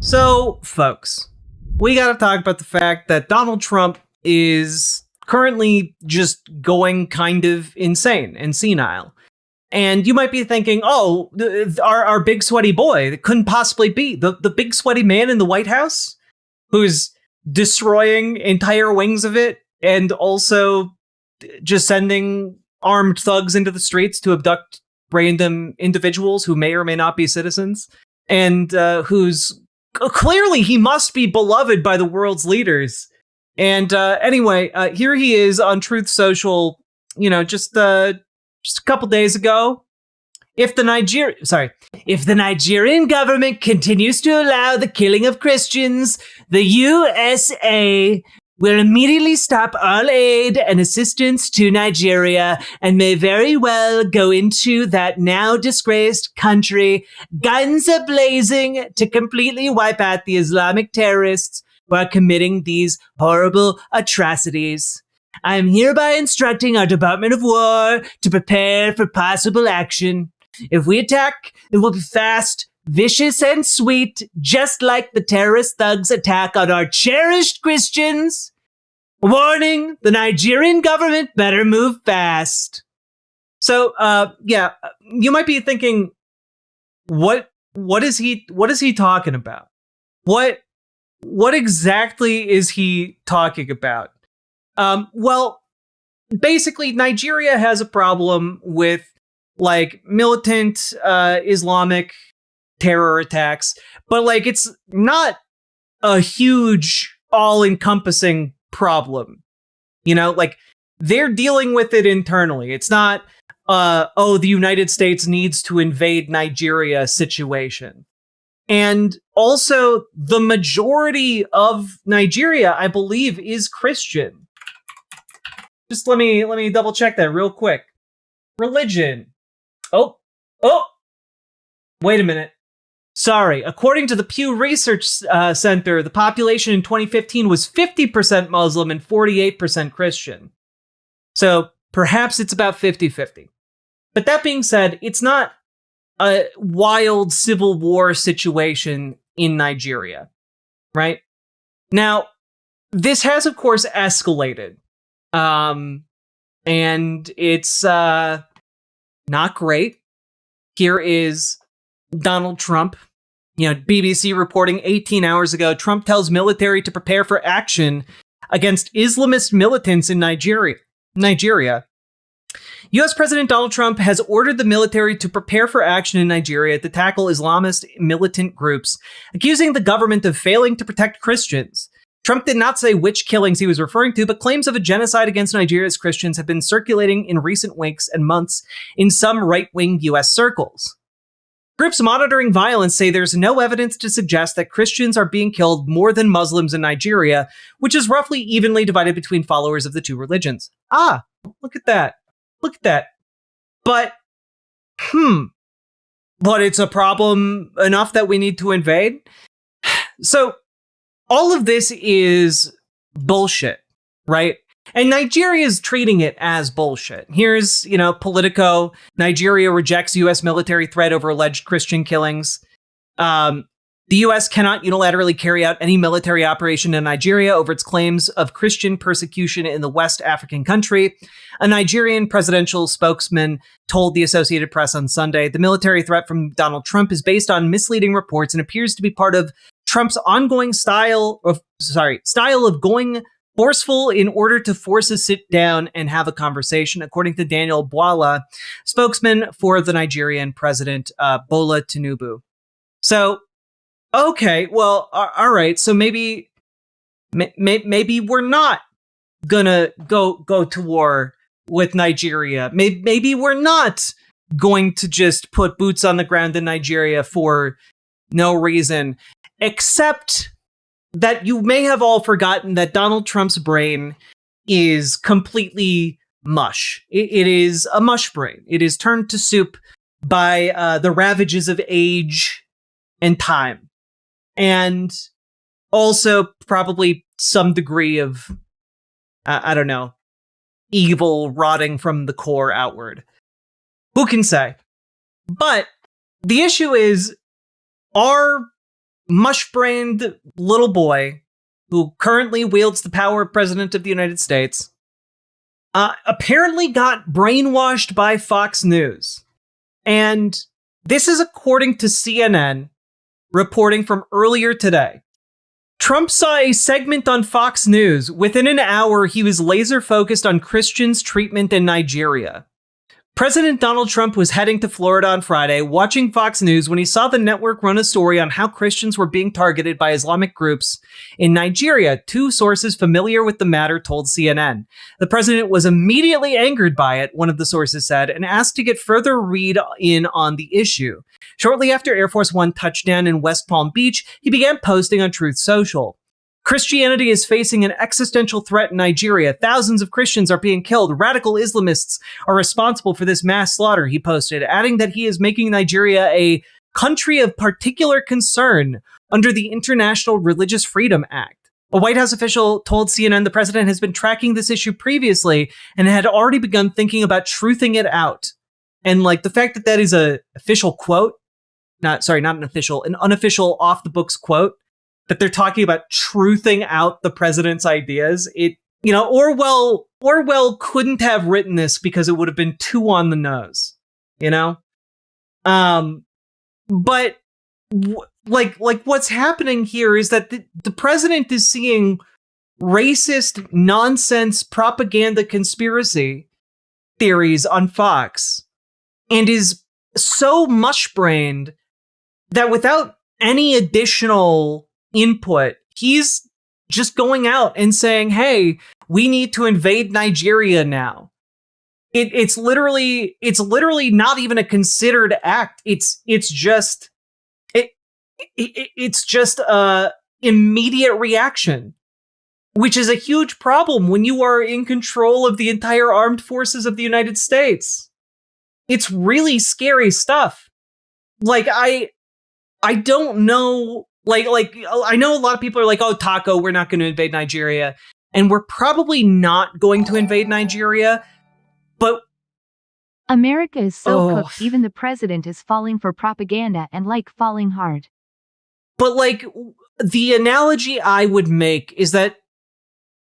So, folks, we got to talk about the fact that Donald Trump is currently just going kind of insane and senile. And you might be thinking, oh, our big sweaty boy, that couldn't possibly be the big sweaty man in the White House who's destroying entire wings of it and also just sending armed thugs into the streets to abduct random individuals who may or may not be citizens, and who's clearly he must be beloved by the world's leaders. And anyway, here he is on Truth Social, just a couple days ago. If the Nigerian government continues to allow the killing of Christians, the USA will immediately stop all aid and assistance to Nigeria and may very well go into that now disgraced country, guns a-blazing, to completely wipe out the Islamic terrorists who are committing these horrible atrocities. I am hereby instructing our Department of War to prepare for possible action. If we attack, it will be fast, vicious, and sweet, just like the terrorist thugs' attack on our cherished Christians. Warning, the Nigerian government better move fast. So, you might be thinking, what is he talking about? What exactly is he talking about? Well, basically, Nigeria has a problem with militant Islamic terror attacks, but it's not a huge, all-encompassing problem. They're dealing with it internally. It's not, the United States needs to invade Nigeria situation. And also, the majority of Nigeria, I believe, is Christian. Just let me double check that real quick. Religion. Oh, wait a minute. Sorry. According to the Pew Research Center, the population in 2015 was 50% Muslim and 48% Christian. So perhaps it's about 50-50. But that being said, it's not a wild civil war situation in Nigeria, right? Now, this has, of course, escalated. And it's not great. Here is Donald Trump, BBC reporting 18 hours ago, Trump tells military to prepare for action against Islamist militants in Nigeria. U.S. President Donald Trump has ordered the military to prepare for action in Nigeria to tackle Islamist militant groups, accusing the government of failing to protect Christians. Trump did not say which killings he was referring to, but claims of a genocide against Nigeria's Christians have been circulating in recent weeks and months in some right-wing U.S. circles. Groups monitoring violence say there's no evidence to suggest that Christians are being killed more than Muslims in Nigeria, which is roughly evenly divided between followers of the two religions. Ah, look at that. Look at that. But it's a problem enough that we need to invade? So, all of this is bullshit, right? And Nigeria is treating it as bullshit. Here's, Politico. Nigeria rejects U.S. military threat over alleged Christian killings. The U.S. cannot unilaterally carry out any military operation in Nigeria over its claims of Christian persecution in the West African country. A Nigerian presidential spokesman told the Associated Press on Sunday, the military threat from Donald Trump is based on misleading reports and appears to be part of Trump's ongoing style of going forceful in order to force a sit down and have a conversation, according to Daniel Bwala, spokesman for the Nigerian president, Bola Tinubu. So, okay, well, all right. So maybe we're not gonna go to war with Nigeria. Maybe we're not going to just put boots on the ground in Nigeria for no reason, except that you may have all forgotten that Donald Trump's brain is completely mush. It is a mush brain. It is turned to soup by the ravages of age and time. And also probably some degree of, evil rotting from the core outward. Who can say? But the issue is, are mush-brained little boy who currently wields the power of President of the United States, apparently got brainwashed by Fox News. And this is according to CNN, reporting from earlier today. Trump saw a segment on Fox News. Within an hour, he was laser focused on Christians' treatment in Nigeria. President Donald Trump was heading to Florida on Friday, watching Fox News when he saw the network run a story on how Christians were being targeted by Islamic groups in Nigeria. Two sources familiar with the matter told CNN. The president was immediately angered by it, one of the sources said, and asked to get further read in on the issue. Shortly after Air Force One touched down in West Palm Beach, he began posting on Truth Social. Christianity is facing an existential threat in Nigeria. Thousands of Christians are being killed. Radical Islamists are responsible for this mass slaughter, he posted, adding that he is making Nigeria a country of particular concern under the International Religious Freedom Act. A White House official told CNN the president has been tracking this issue previously and had already begun thinking about truthing it out. And like the fact that that is an official quote, not an official, an unofficial off the books quote, that they're talking about truthing out the president's ideas. Orwell couldn't have written this because it would have been too on the nose, But what's happening here is that the president is seeing racist nonsense propaganda conspiracy theories on Fox and is so mush-brained that without any additional input, he's just going out and saying, hey, we need to invade Nigeria now. It's literally not even a considered act. It's just a immediate reaction, which is a huge problem when you are in control of the entire armed forces of the United States. It's really scary stuff. Like I don't know. I know a lot of people are like, oh, Taco, we're not going to invade Nigeria. And we're probably not going to invade Nigeria. But America is so cooked, even the president is falling for propaganda and falling hard. But the analogy I would make is that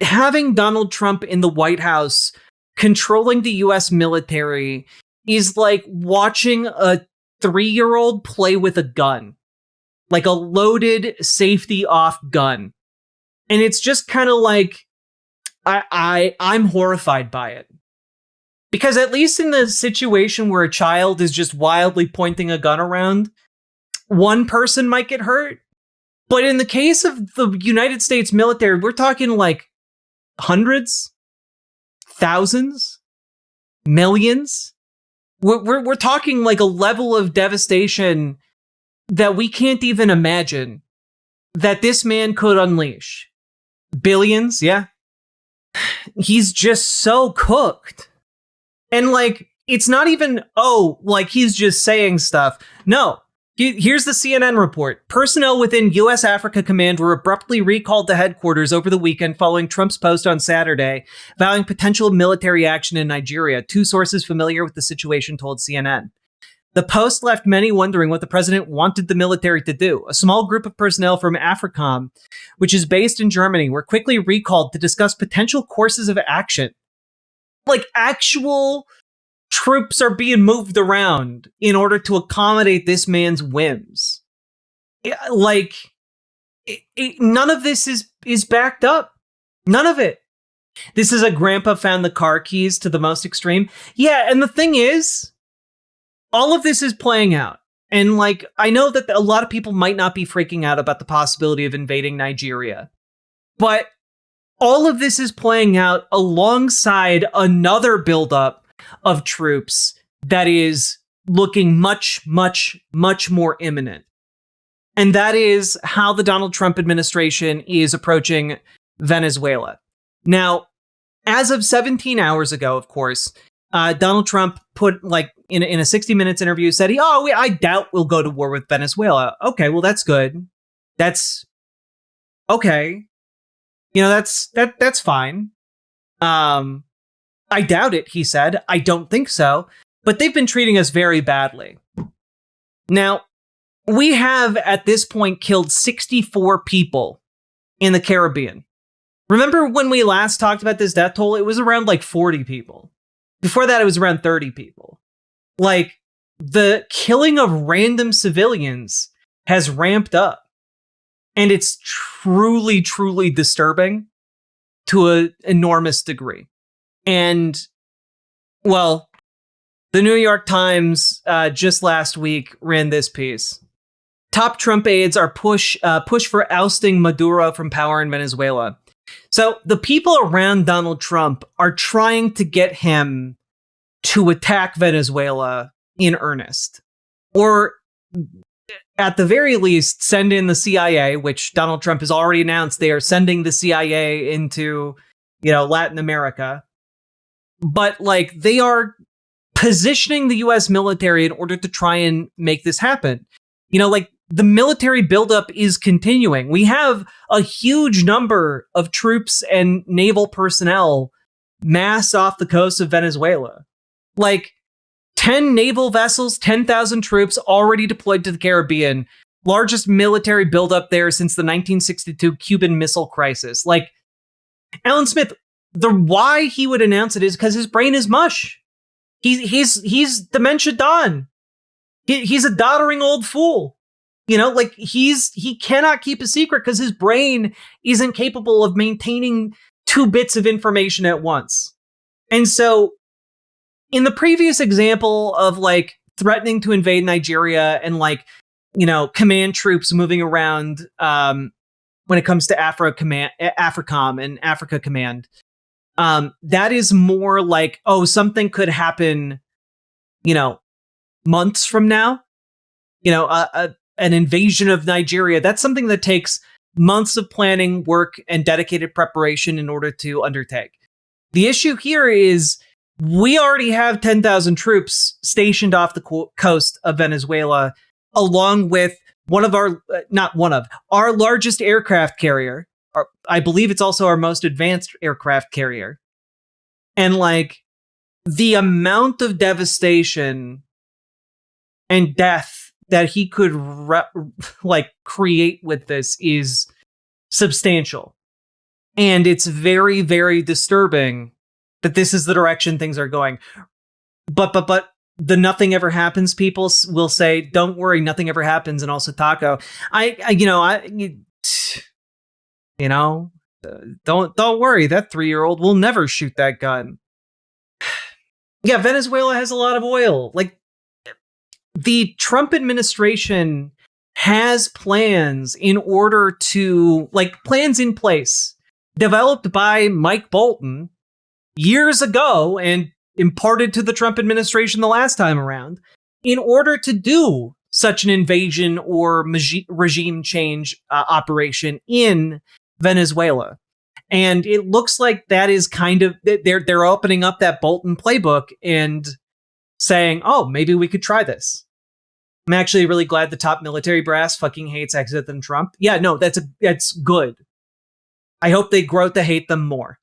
having Donald Trump in the White House controlling the US military is like watching a 3-year-old play with a gun. Like a loaded, safety-off gun. And it's just kind of like, I'm horrified by it. Because at least in the situation where a child is just wildly pointing a gun around, one person might get hurt. But in the case of the United States military, we're talking like hundreds, thousands, millions. We're talking like a level of devastation that we can't even imagine that this man could unleash. Billions, yeah. He's just so cooked. And it's not even, he's just saying stuff. No. Here's the CNN report. Personnel within U.S. Africa Command were abruptly recalled to headquarters over the weekend following Trump's post on Saturday, vowing potential military action in Nigeria. Two sources familiar with the situation told CNN. The post left many wondering what the president wanted the military to do. A small group of personnel from AFRICOM, which is based in Germany, were quickly recalled to discuss potential courses of action. Actual troops are being moved around in order to accommodate this man's whims. None of this is backed up. None of it. This is a grandpa found the car keys to the most extreme. Yeah, and the thing is, all of this is playing out. And I know that a lot of people might not be freaking out about the possibility of invading Nigeria. But all of this is playing out alongside another buildup of troops that is looking much, much, much more imminent. And that is how the Donald Trump administration is approaching Venezuela. Now, as of 17 hours ago, of course, Donald Trump put in a 60 Minutes interview said, I doubt we'll go to war with Venezuela. Okay, well, that's good. That's okay. That's fine. I doubt it, he said. I don't think so. But they've been treating us very badly. Now, We have, at this point, killed 64 people in the Caribbean. Remember when we last talked about this death toll? It was around like 40 people. Before that, it was around 30 people. Like, the killing of random civilians has ramped up. And it's truly, truly disturbing to an enormous degree. And, well, the New York Times just last week ran this piece. Top Trump aides are push for ousting Maduro from power in Venezuela. So the people around Donald Trump are trying to get him to attack Venezuela in earnest. Or at the very least, send in the CIA, which Donald Trump has already announced they are sending the CIA into, Latin America. But like, they are positioning the US military in order to try and make this happen. The military buildup is continuing. We have a huge number of troops and naval personnel massed off the coast of Venezuela. Like 10 naval vessels, 10,000 troops already deployed to the Caribbean. Largest military buildup there since the 1962 Cuban Missile Crisis. Like, Alan Smith, the why he would announce it is because his brain is mush. He's dementia Don. He's a doddering old fool. He cannot keep a secret because his brain isn't capable of maintaining 2 bits of information at once. And so, in the previous example of like threatening to invade Nigeria and command troops moving around when it comes to AFRICOM and Africa Command, that is more like, something could happen, months from now. An invasion of Nigeria. That's something that takes months of planning, work, and dedicated preparation in order to undertake. The issue here is we already have 10,000 troops stationed off the coast of Venezuela, along with our largest aircraft carrier. I believe it's also our most advanced aircraft carrier. And the amount of devastation and death that he could create with this is substantial. And it's very, very disturbing that this is the direction things are going. But the nothing ever happens people will say, don't worry, nothing ever happens. And also Taco, don't worry, that 3-year-old will never shoot that gun. Yeah, Venezuela has a lot of oil. The Trump administration has plans in place developed by Mike Bolton years ago and imparted to the Trump administration the last time around in order to do such an invasion or regime change operation in Venezuela. And it looks like that is kind of, they're opening up that Bolton playbook and saying, maybe we could try this. I'm actually really glad the top military brass fucking hates Exit than Trump. Yeah, no, that's good. I hope they grow to hate them more.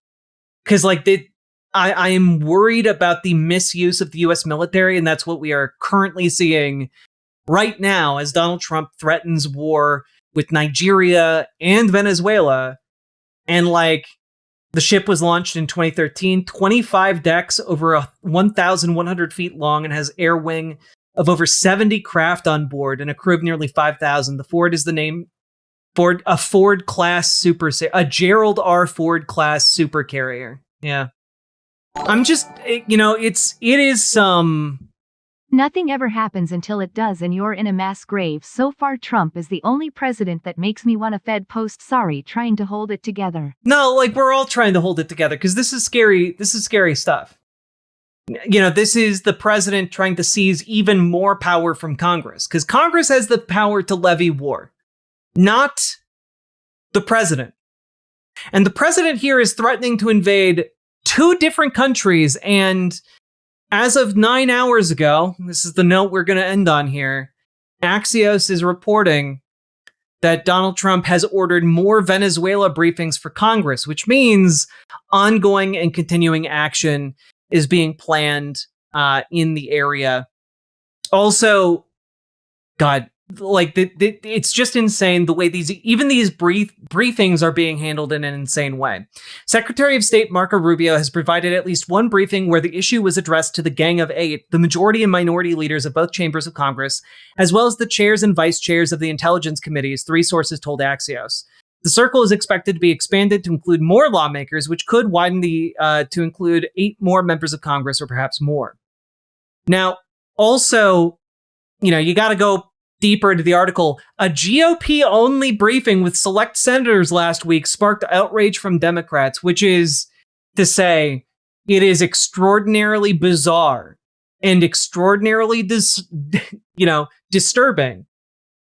Because I am worried about the misuse of the US military, and that's what we are currently seeing right now as Donald Trump threatens war with Nigeria and Venezuela. And the ship was launched in 2013, 25 decks, over 1,100 feet long, and has air wing of over 70 craft on board and a crew of nearly 5,000. The Ford is the name Ford, a Ford class a Gerald R. Ford class super carrier. Yeah. I'm just, it is some. Nothing ever happens until it does, and you're in a mass grave. So far, Trump is the only president that makes me want to Fed post sorry, trying to hold it together. No, we're all trying to hold it together because this is scary. This is scary stuff. This is the president trying to seize even more power from Congress because Congress has the power to levy war, not the president. And the president here is threatening to invade 2 different countries. And as of 9 hours ago, this is the note we're going to end on here, Axios is reporting that Donald Trump has ordered more Venezuela briefings for Congress, which means ongoing and continuing action is being planned in the area. Also, God, it's just insane the way these briefings are being handled in an insane way. Secretary of State Marco Rubio has provided at least one briefing where the issue was addressed to the Gang of Eight, the majority and minority leaders of both chambers of Congress, as well as the chairs and vice chairs of the intelligence committees, 3 sources told Axios. The circle is expected to be expanded to include more lawmakers, which could widen to include 8 more members of Congress or perhaps more. Now, also, you got to go deeper into the article. A GOP-only briefing with select senators last week sparked outrage from Democrats, which is to say, it is extraordinarily bizarre and extraordinarily disturbing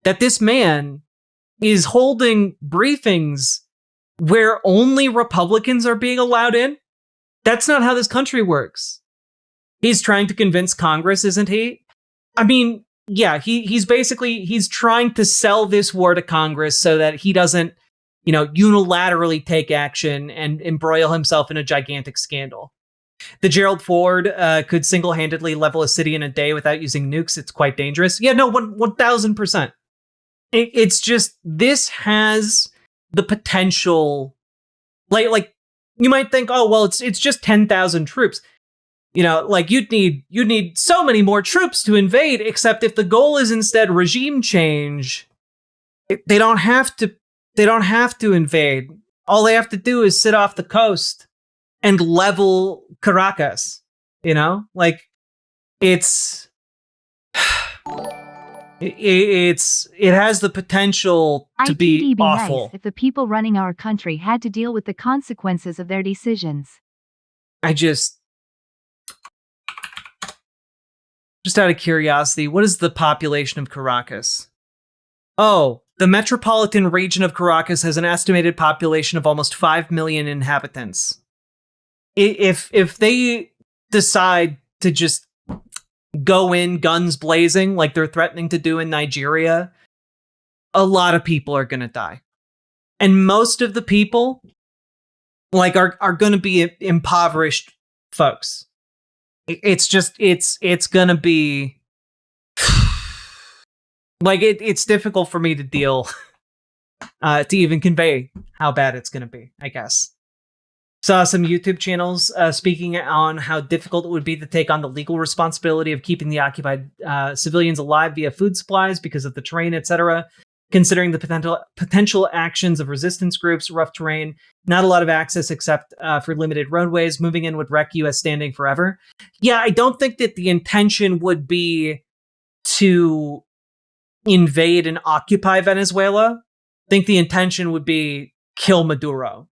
that this man is holding briefings where only Republicans are being allowed in. That's not how this country works. He's trying to convince Congress, isn't he? I mean, yeah, he's trying to sell this war to Congress so that he doesn't, unilaterally take action and embroil himself in a gigantic scandal. The Gerald Ford could single-handedly level a city in a day without using nukes. It's quite dangerous. Yeah, no, 1,000%. It's just, this has the potential, like you might think, oh, well, it's just 10,000 troops. You'd need so many more troops to invade, except if the goal is instead regime change, they don't have to invade. All they have to do is sit off the coast and level Caracas. It has the potential to be awful. Nice if the people running our country had to deal with the consequences of their decisions. Just out of curiosity, what is the population of Caracas? Oh, the metropolitan region of Caracas has an estimated population of almost 5 million inhabitants. If they decide to just go in guns blazing like they're threatening to do in Nigeria, a lot of people are going to die. And most of the people are going to be impoverished folks. It's going to be it's difficult for me to deal to even convey how bad it's going to be, I guess. Saw some YouTube channels speaking on how difficult it would be to take on the legal responsibility of keeping the occupied civilians alive via food supplies because of the terrain, etc. Considering the potential actions of resistance groups, rough terrain, not a lot of access except for limited roadways, moving in would wreck U.S. standing forever. Yeah, I don't think that the intention would be to invade and occupy Venezuela. I think the intention would be kill Maduro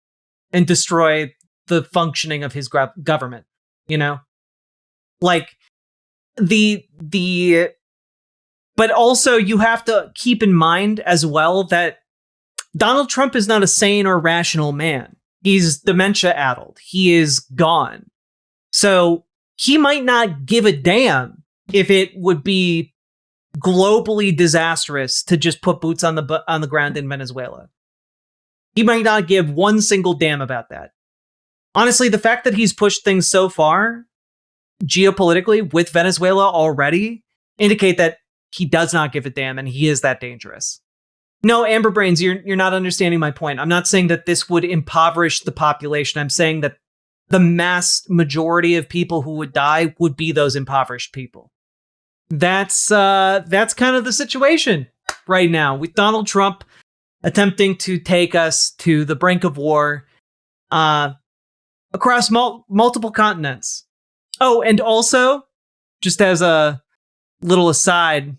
and destroy the functioning of his government, But also, you have to keep in mind as well that Donald Trump is not a sane or rational man. He's dementia-addled. He is gone. So he might not give a damn if it would be globally disastrous to just put boots on the ground in Venezuela. He might not give one single damn about that. Honestly, the fact that he's pushed things so far geopolitically with Venezuela already indicate that he does not give a damn, and he is that dangerous. No, Amber Brains, you're not understanding my point. I'm not saying that this would impoverish the population. I'm saying that the mass majority of people who would die would be those impoverished people. That's kind of the situation right now with Donald Trump attempting to take us to the brink of war across multiple continents. Oh, and also, just as a little aside,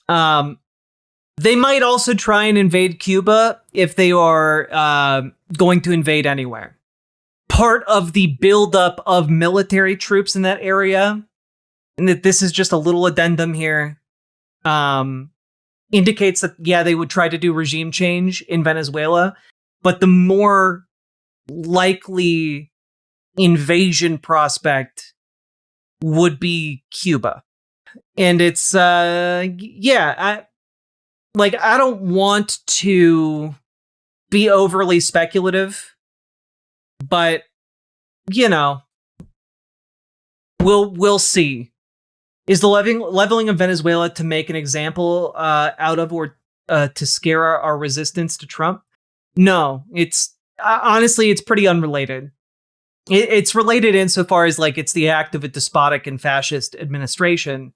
they might also try and invade Cuba if they are going to invade anywhere. Part of the buildup of military troops in that area, and that this is just a little addendum here, indicates that, yeah, they would try to do regime change in Venezuela, but the more likely invasion prospect would be Cuba. And it's, I don't want to be overly speculative, but, we'll see. Is the leveling of Venezuela to make an example out of or to scare our resistance to Trump? No, it's honestly, it's pretty unrelated. It's related insofar as like it's the act of a despotic and fascist administration.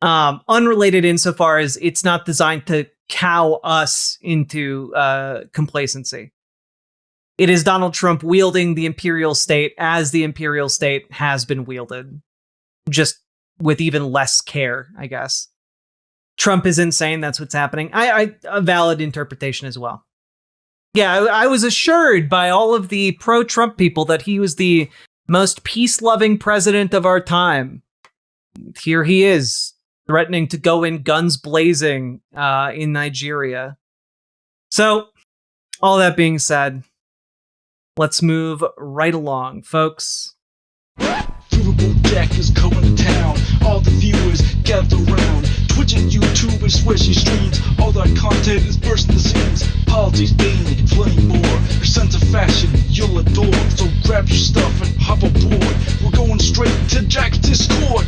Unrelated insofar as it's not designed to cow us into complacency. It is Donald Trump wielding the imperial state as the imperial state has been wielded, just with even less care, I guess. Trump is insane. That's what's happening. A valid interpretation as well. Yeah, I was assured by all of the pro-Trump people that he was the most peace-loving president of our time. Here he is, threatening to go in guns blazing in Nigeria. So, all that being said, let's move right along, folks. Riverboat Jack is going to town. All the viewers gather round. Twitch and YouTube is where she streams. All that content is bursting the seams. Politics, gaming, and plenty more. Her sense of fashion you'll adore. So grab your stuff and hop aboard. We're going straight to Jack's Discord.